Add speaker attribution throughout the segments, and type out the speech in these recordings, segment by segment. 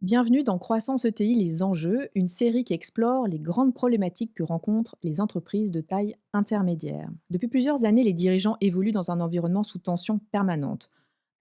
Speaker 1: Bienvenue dans Croissance ETI, les enjeux, une série qui explore les grandes problématiques que rencontrent les entreprises de taille intermédiaire. Depuis plusieurs années, les dirigeants évoluent dans un environnement sous tension permanente.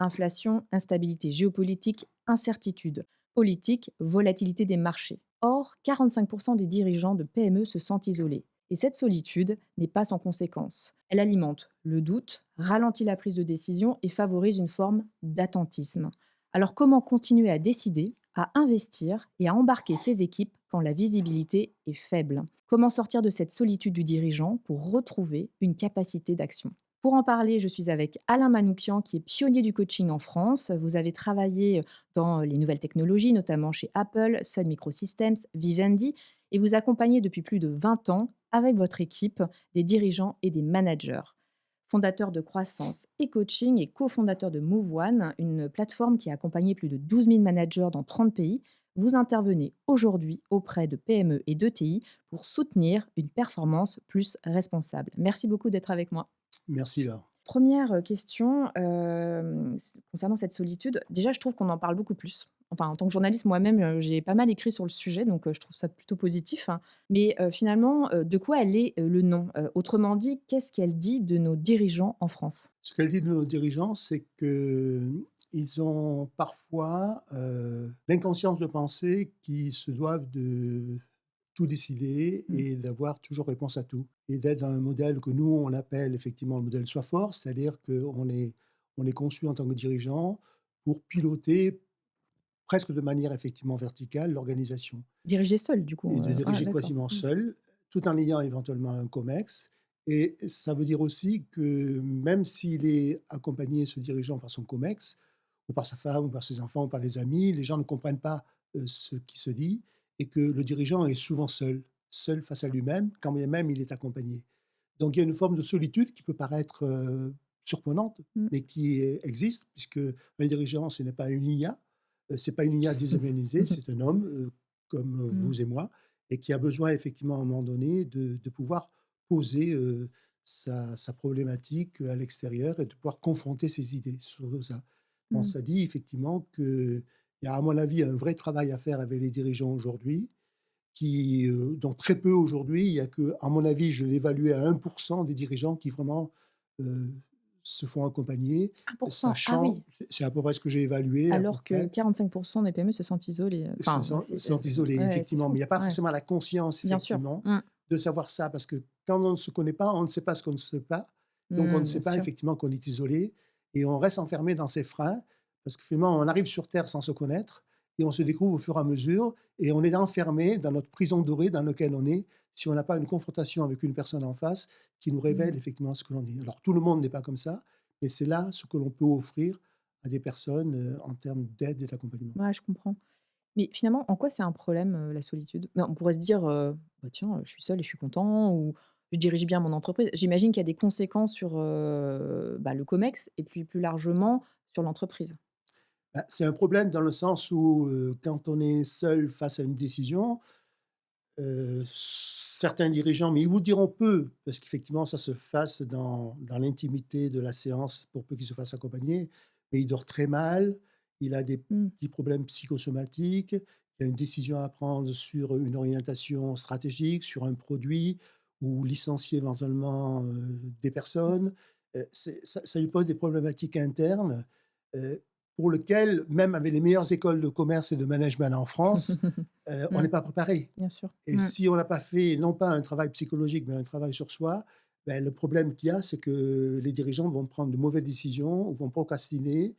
Speaker 1: Inflation, instabilité géopolitique, incertitude politique, volatilité des marchés. Or, 45% des dirigeants de PME se sentent isolés. Et cette solitude n'est pas sans conséquences. Elle alimente le doute, ralentit la prise de décision et favorise une forme d'attentisme. Alors comment continuer à décider, à investir et à embarquer ses équipes quand la visibilité est faible? Comment sortir de cette solitude du dirigeant pour retrouver une capacité d'action? Pour en parler, je suis avec Alain Manoukian, qui est pionnier du coaching en France. Vous avez travaillé dans les nouvelles technologies, notamment chez Apple, Sun Microsystems, Vivendi, et vous accompagnez depuis plus de 20 ans, avec votre équipe, des dirigeants et des managers. Fondateur de Croissance et Coaching et cofondateur de MoveOne, une plateforme qui a accompagné plus de 12 000 managers dans 30 pays, vous intervenez aujourd'hui auprès de PME et d'ETI pour soutenir une performance plus responsable. Merci beaucoup d'être avec moi.
Speaker 2: Merci Laure.
Speaker 1: Première question, concernant cette solitude. Déjà, je trouve qu'on en parle beaucoup plus. Enfin, en tant que journaliste, moi-même, j'ai pas mal écrit sur le sujet, donc je trouve ça plutôt positif, hein. Mais finalement, de quoi elle est, le nom? Autrement dit, qu'est-ce qu'elle dit de nos dirigeants en France?
Speaker 2: Ce qu'elle dit de nos dirigeants, c'est qu'ils ont parfois, l'inconscience de penser qu'ils se doivent de tout décider
Speaker 1: Mmh.
Speaker 2: et d'avoir toujours réponse à tout et d'être dans un modèle que nous, on appelle effectivement le modèle «Sois fort», c'est-à-dire qu'on est conçu en tant que dirigeant pour piloter presque de manière effectivement verticale l'organisation.
Speaker 1: Diriger seul, du coup,
Speaker 2: Et de
Speaker 1: ah
Speaker 2: diriger
Speaker 1: d'accord.
Speaker 2: quasiment
Speaker 1: Mmh.
Speaker 2: seul, tout en ayant éventuellement un COMEX. Et ça veut dire aussi que même s'il est accompagné, ce dirigeant, par son COMEX, ou par sa femme, ou par ses enfants, ou par les amis, les gens ne comprennent pas ce qui se dit, et que le dirigeant est souvent seul, seul face à lui-même, quand bien même il est accompagné. Donc il y a une forme de solitude qui peut paraître surprenante,
Speaker 1: Mmh.
Speaker 2: mais qui existe, puisque un dirigeant, ce n'est pas une IA, c'est pas une IA déshumanisée, c'est un homme comme
Speaker 1: Mmh.
Speaker 2: vous et moi, et qui a besoin effectivement à un moment donné de pouvoir poser sa problématique à l'extérieur et de pouvoir confronter ses idées. C'est surtout ça. Bon,
Speaker 1: Mmh.
Speaker 2: ça dit effectivement qu'il y a, à mon avis, un vrai travail à faire avec les dirigeants aujourd'hui, dont très peu aujourd'hui. Il y a que, à mon avis, je l'évalue à 1% des dirigeants qui vraiment euh, se font accompagner,
Speaker 1: 1. Ah
Speaker 2: sachant,
Speaker 1: oui,
Speaker 2: c'est à peu près ce que j'ai évalué, à peu
Speaker 1: alors que
Speaker 2: près,
Speaker 1: 45% des PME se sentent isolés, enfin,
Speaker 2: se
Speaker 1: c'est
Speaker 2: sont isolés,
Speaker 1: ouais, c'est
Speaker 2: effectivement. Mais
Speaker 1: fou,
Speaker 2: il n'y a pas
Speaker 1: ouais,
Speaker 2: forcément la conscience,
Speaker 1: bien sûr.
Speaker 2: effectivement,
Speaker 1: Mmh.
Speaker 2: de savoir ça, parce que quand on ne se connaît pas, on ne sait pas ce qu'on ne sait pas. Donc on ne
Speaker 1: Mmh,
Speaker 2: sait
Speaker 1: bien
Speaker 2: pas
Speaker 1: sûr.
Speaker 2: effectivement qu'on est isolé, et on reste enfermé dans ses freins, parce que finalement, on arrive sur Terre sans se connaître, et on se découvre au fur et à mesure, et on est enfermé dans notre prison dorée dans laquelle on est, si on n'a pas une confrontation avec une personne en face qui nous
Speaker 1: Mmh.
Speaker 2: révèle effectivement ce que l'on est. Alors tout le monde n'est pas comme ça, mais c'est là ce que l'on peut offrir à des personnes en termes d'aide et d'accompagnement.
Speaker 1: Ouais, je comprends. Mais finalement, en quoi c'est un problème, la solitude? Ben, on pourrait se dire, «Bah, tiens, je suis seul et je suis content» ou «Je dirige bien mon entreprise». J'imagine qu'il y a des conséquences sur, bah, le COMEX et puis plus largement sur l'entreprise.
Speaker 2: Bah, c'est un problème dans le sens où, quand on est seul face à une décision, certains dirigeants, mais ils vous le diront peu, parce qu'effectivement ça se fasse dans l'intimité de la séance pour peu qu'ils se fassent accompagner, mais il dort très mal, il a des
Speaker 1: Mmh.
Speaker 2: petits problèmes psychosomatiques, il y a une décision à prendre sur une orientation stratégique, sur un produit ou licencier éventuellement, des personnes. Ça lui pose des problématiques internes, heu, pour lequel, même avec les meilleures écoles de commerce et de management en France, on
Speaker 1: Mmh,
Speaker 2: n'est pas préparé.
Speaker 1: bien sûr.
Speaker 2: Et
Speaker 1: Mmh.
Speaker 2: si on n'a pas fait, non pas un travail psychologique, mais un travail sur soi, ben, le problème qu'il y a, c'est que les dirigeants vont prendre de mauvaises décisions, ou vont procrastiner,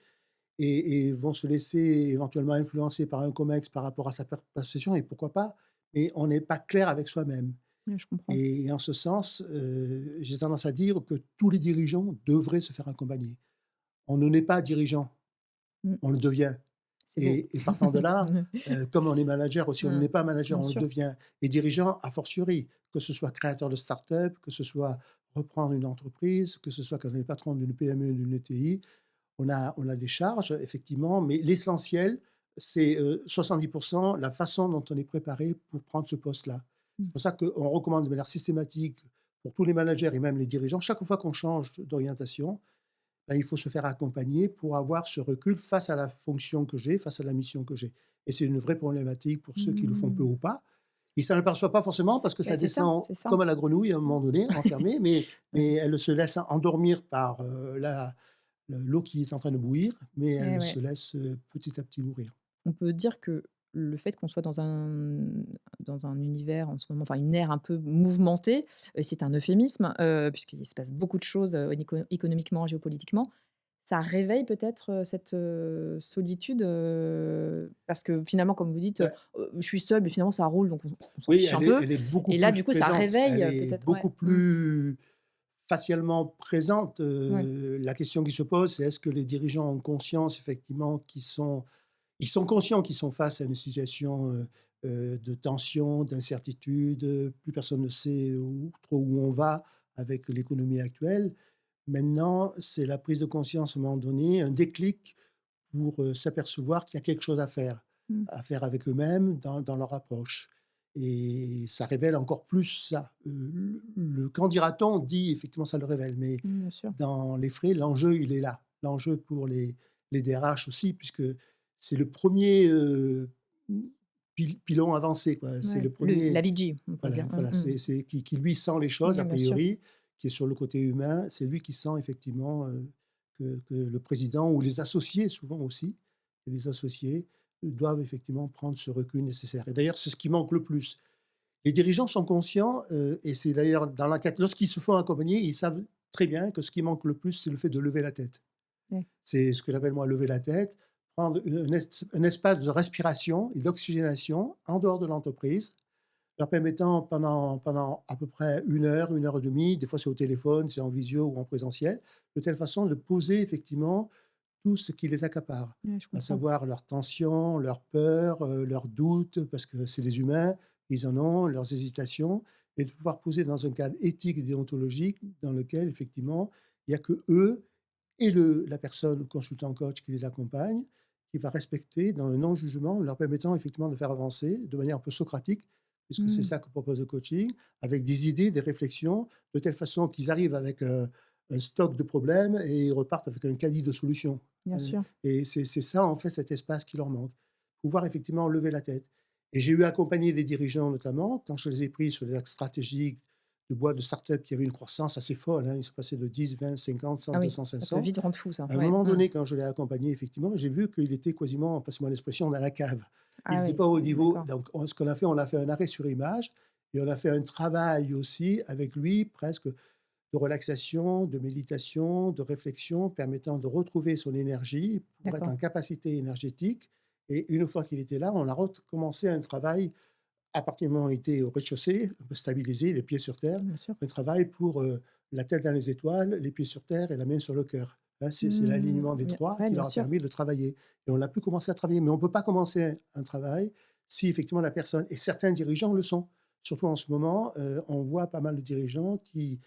Speaker 2: et vont se laisser éventuellement influencer par un COMEX par rapport à sa perception, et pourquoi pas, mais on n'est pas clair avec soi-même.
Speaker 1: Ouais, je comprends.
Speaker 2: Et en ce sens, j'ai tendance à dire que tous les dirigeants devraient se faire accompagner. On ne naît pas dirigeant,
Speaker 1: Mmh.
Speaker 2: on le devient.
Speaker 1: C'est beau.
Speaker 2: Et partant de là, comme on est manager aussi, on
Speaker 1: Mmh.
Speaker 2: n'est pas manager,
Speaker 1: Bien
Speaker 2: on le
Speaker 1: sûr.
Speaker 2: devient. Et dirigeant, a fortiori, que ce soit créateur de start-up, que ce soit reprendre une entreprise, que ce soit quand on est patron d'une PME, d'une ETI, on a des charges, effectivement, mais l'essentiel, c'est 70% la façon dont on est préparé pour prendre ce poste-là.
Speaker 1: Mmh.
Speaker 2: C'est pour ça qu'on recommande de manière systématique pour tous les managers et même les dirigeants, chaque fois qu'on change d'orientation, ben, il faut se faire accompagner pour avoir ce recul face à la fonction que j'ai, face à la mission que j'ai. et c'est une vraie problématique pour ceux qui le font peu
Speaker 1: Mmh.
Speaker 2: ou pas. Ils ne s'en aperçoivent pas forcément parce que
Speaker 1: Bah,
Speaker 2: ça descend
Speaker 1: c'est ça.
Speaker 2: comme à la grenouille à un moment donné, enfermé,
Speaker 1: Ouais.
Speaker 2: mais elle se laisse endormir par, l'eau qui est en train de bouillir, mais
Speaker 1: Eh
Speaker 2: elle
Speaker 1: ouais.
Speaker 2: se laisse, petit à petit mourir.
Speaker 1: On peut dire que le fait qu'on soit dans un univers en ce moment, enfin une ère un peu mouvementée, c'est un euphémisme, puisqu'il se passe beaucoup de choses, économiquement, géopolitiquement. Ça réveille peut-être, cette, solitude, parce que finalement, comme vous dites,
Speaker 2: Bah,
Speaker 1: «Je suis seule, mais finalement ça roule, donc on s'en
Speaker 2: oui,
Speaker 1: fiche un peu»
Speaker 2: elle est beaucoup
Speaker 1: et là,
Speaker 2: plus
Speaker 1: du coup, ça
Speaker 2: présente,
Speaker 1: réveille,
Speaker 2: elle est
Speaker 1: peut-être ouais.
Speaker 2: beaucoup plus facialement présente.
Speaker 1: Ouais.
Speaker 2: La question qui se pose, c'est est-ce que les dirigeants ont conscience effectivement ils sont conscients qu'ils sont face à une situation, de tension, d'incertitude, plus personne ne sait trop où on va avec l'économie actuelle. Maintenant, c'est la prise de conscience à un moment donné, un déclic pour, s'apercevoir qu'il y a quelque chose
Speaker 1: Mmh.
Speaker 2: à faire avec eux-mêmes dans leur approche et ça révèle encore plus ça. Le qu'en dira-t-on dit effectivement ça le révèle, mais
Speaker 1: Mmh, bien sûr.
Speaker 2: dans les faits, l'enjeu, il est là. L'enjeu pour les DRH aussi puisque c'est le premier er pilon avancé quoi. C'est
Speaker 1: Ouais,
Speaker 2: le
Speaker 1: le
Speaker 2: premier
Speaker 1: la vigie, on pourrait dire.
Speaker 2: voilà,
Speaker 1: Mmh.
Speaker 2: c'est qui lui sent les choses a
Speaker 1: Ouais, bien sûr.
Speaker 2: priori, qui est sur le côté humain. C'est lui qui sent effectivement, que le président ou les associés souvent aussi, les associés doivent effectivement prendre ce recul nécessaire et d'ailleurs, c'est ce qui manque le plus. Les dirigeants sont conscients, et c'est d'ailleurs dans l'enquête lorsqu'ils se font accompagner, ils savent très bien que ce qui manque le plus, c'est le fait de lever la tête.
Speaker 1: Ouais.
Speaker 2: C'est ce que j'appelle moi lever la tête, prendre un espace de respiration et d'oxygénation en dehors de l'entreprise, leur permettant pendant à peu près une heure et demie, des fois c'est au téléphone, c'est en visio ou en présentiel, de telle façon de poser effectivement tout ce qui les accapare,
Speaker 1: Ouais, je
Speaker 2: à
Speaker 1: comprends.
Speaker 2: savoir leurs tensions, leurs peurs, leurs doutes, parce que c'est des humains, ils en ont, leurs hésitations, et de pouvoir poser dans un cadre éthique et déontologique dans lequel effectivement il n'y a que eux et la personne, le consultant coach qui les accompagne, qui va respecter dans le non-jugement, leur permettant effectivement de faire avancer de manière un peu socratique, puisque c'est
Speaker 1: Mmh.
Speaker 2: ça que propose le coaching, avec des idées, des réflexions, de telle façon qu'ils arrivent avec un stock de problèmes et ils repartent avec un caddie de solutions.
Speaker 1: Bien sûr.
Speaker 2: Et c'est ça, en fait, cet espace qui leur manque. Pouvoir effectivement lever la tête. Et j'ai eu accompagné des dirigeants, notamment, quand je les ai pris sur des axes stratégiques de boîtes de start-up qui avaient une croissance assez folle. Hein, ils sont passés de 10, 20, 50, 100,
Speaker 1: Ah oui,
Speaker 2: 200,
Speaker 1: ça peut
Speaker 2: 500.
Speaker 1: vite rendre fou ça.
Speaker 2: À un
Speaker 1: Ouais.
Speaker 2: moment
Speaker 1: Mmh.
Speaker 2: donné, quand je l'ai accompagné, effectivement, j'ai vu qu'il était quasiment, passe-moi l'expression, dans la cave. Il
Speaker 1: Ah
Speaker 2: n'était
Speaker 1: oui,
Speaker 2: pas au niveau.
Speaker 1: d'accord.
Speaker 2: Donc, ce qu'on a fait, on a fait un arrêt sur image et on a fait un travail aussi avec lui, presque de relaxation, de méditation, de réflexion, permettant de retrouver son énergie pour être
Speaker 1: D'accord.
Speaker 2: en capacité énergétique. Et une fois qu'il était là, on a recommencé un travail à partir du moment où il était au rez-de-chaussée, un peu stabilisé, les pieds sur terre,
Speaker 1: Bien sûr.
Speaker 2: un travail pour la tête dans les étoiles, les pieds sur terre et la main sur le cœur. Hein, c'est
Speaker 1: Mmh.
Speaker 2: l'alignement des
Speaker 1: Bien
Speaker 2: trois
Speaker 1: ouais,
Speaker 2: qui
Speaker 1: bien
Speaker 2: leur a
Speaker 1: sûr.
Speaker 2: permis de travailler. Et on a pu commencer à travailler. Mais on ne peut pas commencer un travail si effectivement la personne, et certains dirigeants le sont, surtout en ce moment, on voit pas mal de dirigeants qui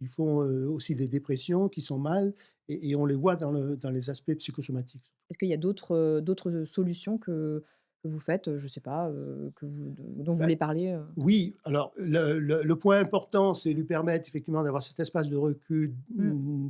Speaker 2: font aussi des dépressions, qui sont mal, et on les voit dans les aspects psychosomatiques.
Speaker 1: Est-ce qu'il y a d'autres solutions que vous faites, je sais pas, que vous dont vous
Speaker 2: Ben,
Speaker 1: voulez parler,
Speaker 2: oui, alors le point important, c'est lui permettre effectivement d'avoir cet espace de recul,
Speaker 1: Mmh.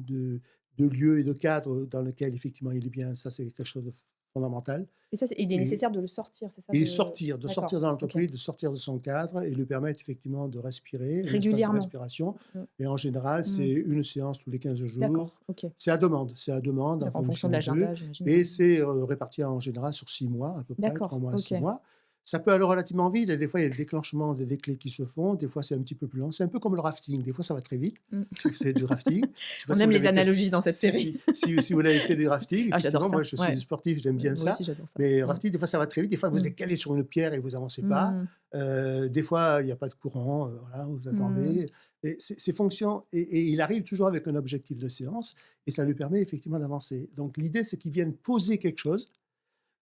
Speaker 2: de lieu et de cadre dans lequel effectivement il est bien. Ça, c'est quelque chose de fondamental
Speaker 1: Et ça, c'est il est
Speaker 2: et
Speaker 1: nécessaire de le sortir, c'est ça
Speaker 2: et
Speaker 1: de
Speaker 2: sortir, de
Speaker 1: d'accord,
Speaker 2: sortir de
Speaker 1: OK.
Speaker 2: l'entreprise, de sortir de son cadre et lui permettre effectivement de respirer, un espace de
Speaker 1: Régulièrement?
Speaker 2: respiration
Speaker 1: Mmh.
Speaker 2: et en général,
Speaker 1: Mmh.
Speaker 2: c'est une séance tous les 15 jours.
Speaker 1: D'accord, OK.
Speaker 2: C'est à demande en
Speaker 1: D'accord, en fonction de
Speaker 2: fonction d'eux
Speaker 1: l'agenda, j'imagine,
Speaker 2: et
Speaker 1: ouais.
Speaker 2: c'est, réparti en général sur 6 mois à peu près, 3
Speaker 1: D'accord,
Speaker 2: mois à
Speaker 1: OK.
Speaker 2: 6 mois. Ça peut aller relativement vite et des fois, il y a des déclenchements, des déclics qui se font. Des fois, c'est un petit peu plus lent. C'est un peu comme le rafting. Des fois, ça va très vite
Speaker 1: Mmh.
Speaker 2: si vous faites du rafting. Je sais pas
Speaker 1: On
Speaker 2: si
Speaker 1: aime
Speaker 2: vous
Speaker 1: les
Speaker 2: l'avez testé.
Speaker 1: analogies dans cette série.
Speaker 2: Si vous l'avez fait du rafting,
Speaker 1: Ah, j'adore
Speaker 2: effectivement, moi,
Speaker 1: ça,
Speaker 2: je suis
Speaker 1: ouais.
Speaker 2: sportif, j'aime bien
Speaker 1: Moi
Speaker 2: ça.
Speaker 1: aussi, j'adore ça.
Speaker 2: Mais
Speaker 1: Mmh.
Speaker 2: rafting, des fois, ça va très vite. Des fois, vous
Speaker 1: Mmh.
Speaker 2: êtes calé sur une pierre et vous avancez pas.
Speaker 1: Mmh.
Speaker 2: Des fois, il y a pas de courant, voilà, vous
Speaker 1: Mmh.
Speaker 2: attendez et c'est fonction et il arrive toujours avec un objectif de séance et ça lui permet effectivement d'avancer. Donc l'idée, c'est qu'il vienne poser quelque chose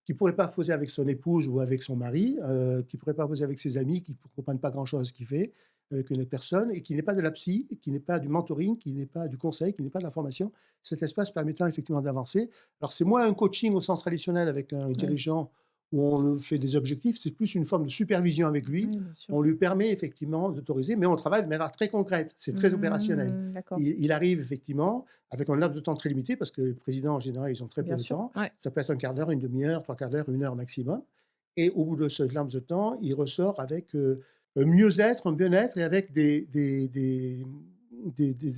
Speaker 2: qu'il ne pourrait pas poser avec son épouse ou avec son mari, qu'il ne pourrait pas poser avec ses amis qui ne comprennent pas grand-chose à ce qu'il fait, avec une autre personne, et qui n'est pas de la psy, qui n'est pas du mentoring, qui n'est pas du conseil, qui n'est pas de la formation. Cet espace permettant effectivement d'avancer. Alors, c'est moins un coaching au sens traditionnel avec un
Speaker 1: Oui,
Speaker 2: dirigeant où on lui fait des objectifs, c'est plus une forme de supervision avec lui.
Speaker 1: oui, bien sûr.
Speaker 2: On lui permet effectivement d'autoriser, mais on travaille de manière très concrète, c'est très opérationnel.
Speaker 1: Mmh, d'accord,
Speaker 2: Il arrive effectivement avec un laps de temps très limité, parce que les présidents en général, ils ont très peu
Speaker 1: bien
Speaker 2: de
Speaker 1: sûr,
Speaker 2: temps.
Speaker 1: ouais.
Speaker 2: Ça peut être un quart d'heure, une demi-heure, trois quarts d'heure, une heure maximum. et au bout de ce laps de temps, il ressort avec, un mieux-être, un bien-être et avec des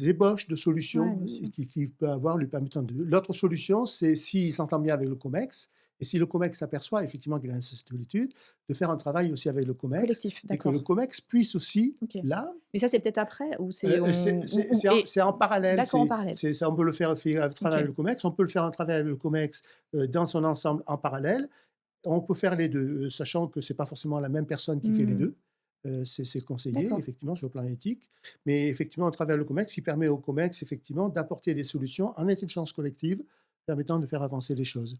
Speaker 2: ébauches de
Speaker 1: Ouais,
Speaker 2: solutions
Speaker 1: bien sûr.
Speaker 2: qu'il peut avoir lui permettant de l'autre solution, c'est s'il s'entend bien avec le COMEX et si le COMEX s'aperçoit effectivement qu'il a une solitude, de faire un travail aussi avec le COMEX
Speaker 1: Collectif,
Speaker 2: et que le
Speaker 1: d'accord.
Speaker 2: COMEX puisse aussi,
Speaker 1: OK.
Speaker 2: là,
Speaker 1: Mais ça, c'est peut-être après ou c'est on ou
Speaker 2: c'est en parallèle,
Speaker 1: d'accord, en parallèle.
Speaker 2: on peut le faire un travail avec
Speaker 1: OK.
Speaker 2: le COMEX, on peut le faire un travail avec le COMEX, dans son ensemble en parallèle. On peut faire les 2, sachant que c'est pas forcément la même personne qui fait les
Speaker 1: Mmh.
Speaker 2: 2. C'est conseillé
Speaker 1: D'accord.
Speaker 2: effectivement sur le plan éthique, mais effectivement à travers le COMEX, il permet au COMEX effectivement d'apporter des solutions en intelligence collective, permettant de faire avancer les choses.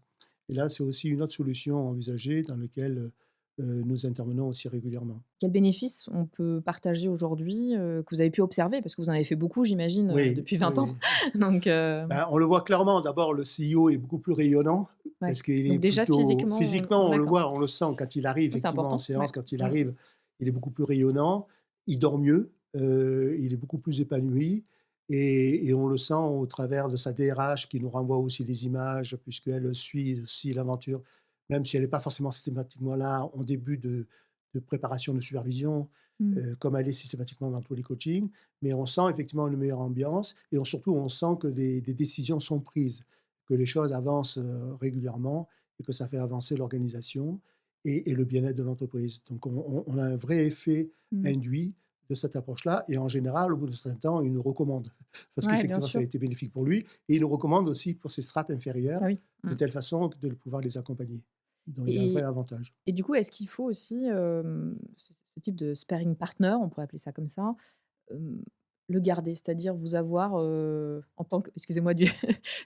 Speaker 2: Et là, c'est aussi une autre solution envisagée dans lequel, nous intervenons aussi régulièrement.
Speaker 1: Quels bénéfices on peut partager aujourd'hui, que vous avez pu observer? Parce que vous en avez fait beaucoup, j'imagine,
Speaker 2: Oui,
Speaker 1: depuis
Speaker 2: oui,
Speaker 1: 20 ans.
Speaker 2: oui.
Speaker 1: Donc
Speaker 2: Ben, on le voit clairement. D'abord, le CEO est beaucoup plus rayonnant
Speaker 1: ouais.
Speaker 2: parce qu'il est
Speaker 1: Donc déjà
Speaker 2: plutôt
Speaker 1: physiquement,
Speaker 2: physiquement, on le
Speaker 1: d'accord.
Speaker 2: voit, on le sent quand il arrive
Speaker 1: Ça, c'est
Speaker 2: effectivement en
Speaker 1: important.
Speaker 2: séance,
Speaker 1: Ouais.
Speaker 2: quand il
Speaker 1: Mmh.
Speaker 2: arrive, il est beaucoup plus rayonnant, il dort mieux, il est beaucoup plus épanoui et on le sent au travers de sa DRH qui nous renvoie aussi des images puisqu'elle suit aussi l'aventure, même si elle n'est pas forcément systématiquement là en début de préparation de supervision,
Speaker 1: Mmh.
Speaker 2: comme elle est systématiquement dans tous les coachings. Mais on sent effectivement une meilleure ambiance et surtout on sent que des décisions sont prises, que les choses avancent régulièrement et que ça fait avancer l'organisation et le bien-être de l'entreprise. Donc on a un vrai effet
Speaker 1: Mmh.
Speaker 2: induit de cette approche-là et en général, au bout de certain temps, il nous recommande parce
Speaker 1: Ouais, bien
Speaker 2: qu'effectivement, ça a
Speaker 1: sûr.
Speaker 2: été bénéfique pour lui et il nous recommande aussi pour ses strates inférieures,
Speaker 1: Bah oui.
Speaker 2: de
Speaker 1: Mmh.
Speaker 2: telle façon de pouvoir les accompagner. Donc il y a un vrai
Speaker 1: Et
Speaker 2: avantage.
Speaker 1: et du coup, est-ce qu'il faut aussi, ce type de sparring partner, on pourrait appeler ça comme ça, hem, le garder? C'est-à-dire vous avoir, en tant que excusez-moi du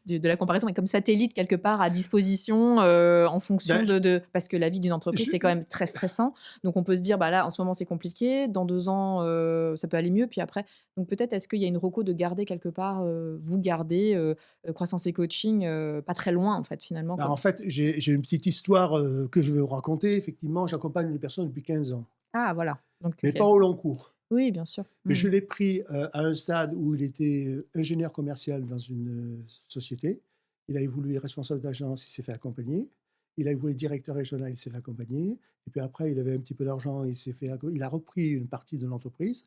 Speaker 1: de la comparaison, mais comme satellite quelque part à disposition, en fonction
Speaker 2: Ben,
Speaker 1: de parce que la vie d'une entreprise,
Speaker 2: je,
Speaker 1: c'est quand même très stressant. Donc on peut se dire: «Bah, là, en ce moment, c'est compliqué. Dans 2 ans, ça peut aller mieux». Puis après donc peut-être est-ce qu'il y a une reco de garder quelque part, vous garder, croissance et coaching, pas très loin en fait, finalement
Speaker 2: ben, en
Speaker 1: comme
Speaker 2: fait, j'ai une petite histoire que je vais vous raconter. Effectivement, j'accompagne une personne depuis 15 ans,
Speaker 1: ah voilà, donc
Speaker 2: mais
Speaker 1: OK.
Speaker 2: pas au long cours.
Speaker 1: Oui, bien sûr.
Speaker 2: Mais
Speaker 1: Mmh.
Speaker 2: je l'ai pris, à un stade où il était, ingénieur commercial dans une, société. Il a évolué responsable d'agence, il s'est fait accompagner. Il a évolué directeur régional, il s'est fait accompagner et puis après il avait un petit peu d'argent, il a repris une partie de l'entreprise,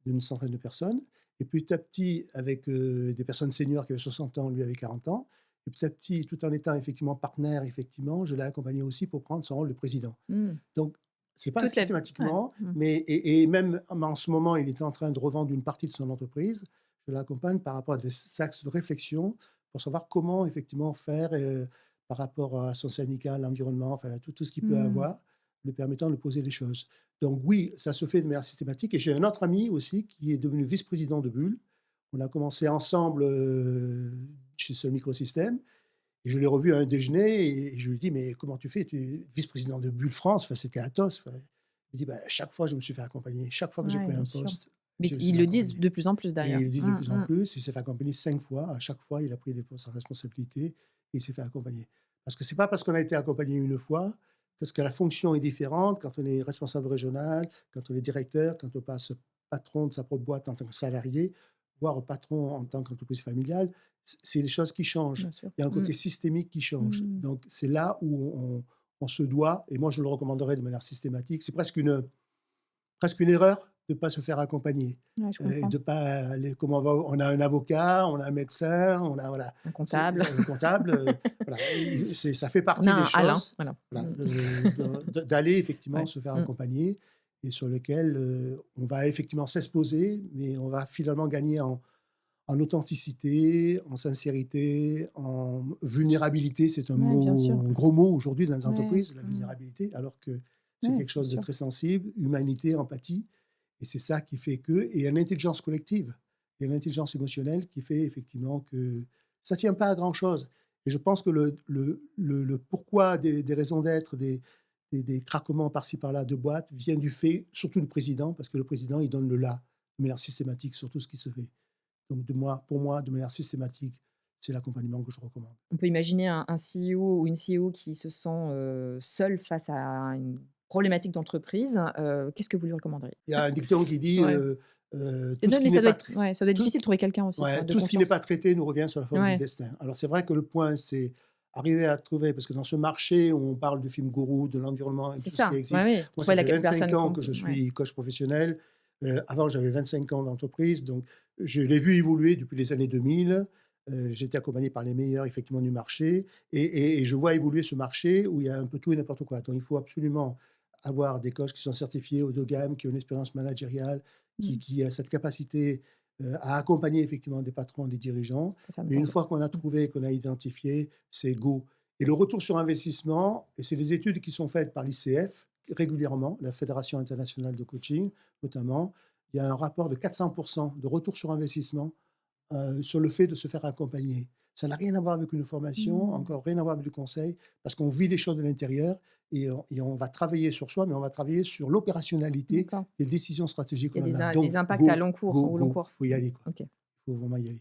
Speaker 2: d'une centaine de personnes et petit à petit avec, des personnes seniors qui avaient 60 ans, lui avait 40 ans et petit à petit, tout en étant effectivement partenaire, effectivement, je l'ai accompagné aussi pour prendre son rôle de président.
Speaker 1: Mmh.
Speaker 2: Donc c'est pas
Speaker 1: Toute la ouais.
Speaker 2: systématiquement,
Speaker 1: Mmh.
Speaker 2: mais et même en ce moment, il est en train de revendre une partie de son entreprise. Je l'accompagne par rapport à des axes de réflexion pour savoir comment effectivement faire, par rapport à son syndicat, à l'environnement, enfin à tout ce qu'il peut
Speaker 1: Mmh.
Speaker 2: avoir, lui permettant de poser les choses. Donc oui, ça se fait de manière systématique et j'ai un autre ami aussi qui est devenu vice-président de Bull. On a commencé ensemble, chez Sun Microsystem et je l'ai revu à un déjeuner et je lui dis: «Mais comment tu fais? Tu es vice-président de Bull France», enfin, c'était Atos, enfin. Il me dit: «Bah, chaque fois, je me suis fait accompagner. Chaque fois que j'ai
Speaker 1: Ouais,
Speaker 2: pris un
Speaker 1: bien sûr.
Speaker 2: poste,
Speaker 1: Mais
Speaker 2: je me suis
Speaker 1: ils
Speaker 2: fait
Speaker 1: le disent
Speaker 2: accompagner»
Speaker 1: de plus en plus
Speaker 2: et il
Speaker 1: d'ailleurs.
Speaker 2: le dit de
Speaker 1: Mmh,
Speaker 2: plus en
Speaker 1: mmh.
Speaker 2: plus. Il s'est fait accompagner 5 fois. À chaque fois, il a pris des postes à responsabilité et il s'est fait accompagner. Parce que c'est pas parce qu'on a été accompagné une fois, parce que la fonction est différente quand on est responsable régional, quand on est directeur, quand on passe patron de sa propre boîte en tant que salarié, voire patron en tant qu'entreprise familiale. C'est les choses qui changent.
Speaker 1: Bien sûr.
Speaker 2: Il y a un
Speaker 1: Mmh.
Speaker 2: côté systémique qui change.
Speaker 1: Mmh.
Speaker 2: Donc c'est là où on se doit, et moi je le recommanderais de manière systématique, c'est presque une erreur de ne pas se faire accompagner,
Speaker 1: Ouais, je
Speaker 2: et
Speaker 1: comprends.
Speaker 2: de pas aller comme on a un avocat, on a un médecin, on a voilà,
Speaker 1: Un
Speaker 2: c'est
Speaker 1: comptable.
Speaker 2: un comptable, voilà, et ça fait
Speaker 1: On a
Speaker 2: partie des
Speaker 1: un Alain,
Speaker 2: choses,
Speaker 1: voilà.
Speaker 2: voilà,
Speaker 1: Mmh.
Speaker 2: d'aller effectivement
Speaker 1: Ouais.
Speaker 2: se faire
Speaker 1: Mmh.
Speaker 2: accompagner et sur lequel, on va effectivement s'exposer, mais on va finalement gagner en authenticité, en sincérité, en vulnérabilité. C'est
Speaker 1: Ouais, bien sûr.
Speaker 2: un gros mot aujourd'hui dans les
Speaker 1: Ouais.
Speaker 2: entreprises, la
Speaker 1: Mmh.
Speaker 2: vulnérabilité, alors que c'est
Speaker 1: Ouais,
Speaker 2: quelque
Speaker 1: bien
Speaker 2: chose de
Speaker 1: sûr.
Speaker 2: très sensible, humanité, empathie. Et c'est ça qui fait que, et une intelligence collective, et une intelligence émotionnelle qui fait effectivement que ça ne tient pas à grand-chose. Et je pense que le pourquoi des raisons d'être, des craquements par-ci par-là de boîtes vient du fait, surtout du président, parce que le président, il donne le là, de manière systématique sur tout ce qui se fait. Donc pour moi, de manière systématique, c'est l'accompagnement que je recommande.
Speaker 1: On peut imaginer un CEO ou une CEO qui se sent, seul face à une problématique d'entreprise, qu'est-ce que vous lui recommanderiez?
Speaker 2: Il y a un dicton qui dit,
Speaker 1: Ouais. Et
Speaker 2: tout ce
Speaker 1: non, mais
Speaker 2: qui n'est
Speaker 1: ça doit
Speaker 2: pas
Speaker 1: être ouais, ça doit être
Speaker 2: tout
Speaker 1: difficile de trouver quelqu'un aussi
Speaker 2: ouais,
Speaker 1: quoi, de
Speaker 2: tout ce qui n'est
Speaker 1: confiance.
Speaker 2: pas traité nous revient sur la forme du
Speaker 1: Ouais.
Speaker 2: destin. Alors c'est vrai que le point, c'est arriver à trouver parce que dans ce marché où on parle du film gourou, de l'environnement et de
Speaker 1: C'est
Speaker 2: tout ce qui
Speaker 1: ça, oui,
Speaker 2: existe,
Speaker 1: oui.
Speaker 2: moi ça
Speaker 1: Trouver la
Speaker 2: fait 25
Speaker 1: personne
Speaker 2: ans que je
Speaker 1: ouais.
Speaker 2: suis coach professionnel. Avant j'avais 25 ans d'entreprise, donc je l'ai vu évoluer depuis les années 2000. J'ai été accompagné par les meilleurs effectivement du marché et je vois évoluer ce marché où il y a un peu tout et n'importe quoi. Donc il faut absolument avoir des coachs qui sont certifiés haut de gamme, qui ont une expérience managériale,
Speaker 1: Mmh.
Speaker 2: qui a cette capacité, à accompagner effectivement des patrons, des dirigeants.
Speaker 1: Ça, ça me
Speaker 2: Mais une
Speaker 1: convient.
Speaker 2: fois qu'on a
Speaker 1: Mmh.
Speaker 2: trouvé, qu'on a identifié, c'est go. Et le retour sur investissement, et c'est des études qui sont faites par l'ICF régulièrement, la Fédération internationale de coaching notamment, il y a un rapport de 400 de retour sur investissement, sur le fait de se faire accompagner. Ça n'a rien à voir avec une formation,
Speaker 1: Mmh.
Speaker 2: encore rien à voir avec du conseil, parce qu'on vit les choses de l'intérieur et on va travailler sur soi, mais on va travailler sur l'opérationnalité
Speaker 1: D'accord.
Speaker 2: des décisions stratégiques
Speaker 1: Il y
Speaker 2: qu'on
Speaker 1: a
Speaker 2: a.
Speaker 1: des
Speaker 2: Donc
Speaker 1: impacts à
Speaker 2: go,
Speaker 1: long cours
Speaker 2: go,
Speaker 1: au long
Speaker 2: go,
Speaker 1: cours.
Speaker 2: il faut y
Speaker 1: Mmh.
Speaker 2: aller, quoi.
Speaker 1: OK.
Speaker 2: Il faut vraiment y aller.